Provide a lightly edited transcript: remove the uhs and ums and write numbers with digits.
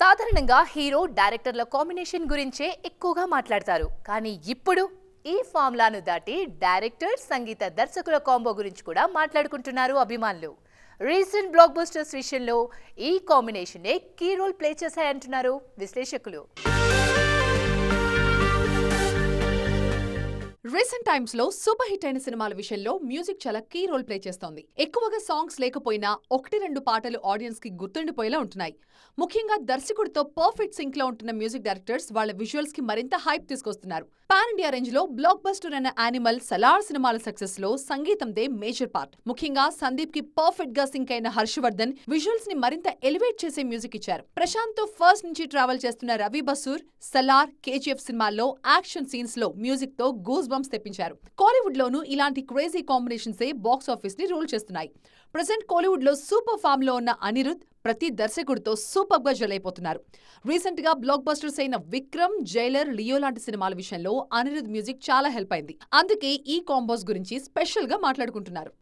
సాధారణంగా హీరో డైరెక్టర్ల కాంబినేషన్ గురించే ఎక్కువగా మాట్లాడతారు. కానీ ఇప్పుడు ఈ ఫార్ములాను దాటి డైరెక్టర్ సంగీత దర్శకుల కాంబో గురించి కూడా మాట్లాడుకుంటున్నారు అభిమానులు. రీసెంట్ బ్లాక్ బస్టర్స్ విషయంలో ఈ కాంబినేషనే కీ రోల్ ప్లే చేశాయంటున్నారు విశ్లేషకులు. రీసెంట్ టైమ్స్ లో సూపర్ హిట్ అయిన సినిమాల విషయంలో మ్యూజిక్ చాలా కీ రోల్ ప్లే చేస్తోంది. ఎక్కువగా సాంగ్స్ లేకపోయినా 1-2 పాటలు ఆడియన్స్ కి గుర్తుండిపోయేలా ఉంటున్నాయి. ముఖ్యంగా దర్శకుడితో పర్ఫెక్ట్ సింక్ లో ఉంటున్న మ్యూజిక్ డైరెక్టర్స్ వాళ్ళ విజువల్స్ కి మరింత హైప్ తీసుకొస్తున్నారు. పాన్ ఇండియా రేంజ్ లో బ్లాక్ బస్టర్ అయిన యానిమల్, సలార్ సినిమాల సక్సెస్ లో సంగీతందే మేజర్ పార్ట్. ముఖ్యంగా సందీప్ కి పర్ఫెక్ట్ గా సింక్ అయిన హర్షవర్ధన్ విజువల్స్ ని మరింత ఎలివేట్ చేసే మ్యూజిక్ ఇచ్చారు. ప్రశాంత్ తో ఫస్ట్ నుంచి ట్రావెల్ చేస్తున్న రవి బసూర్, సలార్, కేజీఎఫ్ సినిమాల్లో యాక్షన్ సీన్స్ లో మ్యూజిక్ తో గూస్ బంప్స్ తెప్పించారు. కోలీవుడ్ లోనూ ఇలాంటి క్రేజీ కాంబినేషన్సే బాక్స్ ఆఫీస్ ని రూల్ చేస్తున్నాయి. ప్రెజెంట్ కోలీవుడ్ లో సూపర్ ఫామ్ లో ఉన్న అనిరుద్ ప్రతి దర్శకుడితో సూపర్ గా జలైపోతున్నారు. రీసెంట్ గా బ్లాక్ బస్టర్స్ అయిన విక్రమ్, జైలర్, లియో లాంటి సినిమాల విషయంలో అనిరుద్ మ్యూజిక్ చాలా హెల్ప్ అయింది. అందుకే ఈ కాంబోస్ గురించి స్పెషల్ గా మాట్లాడుకుంటున్నారు.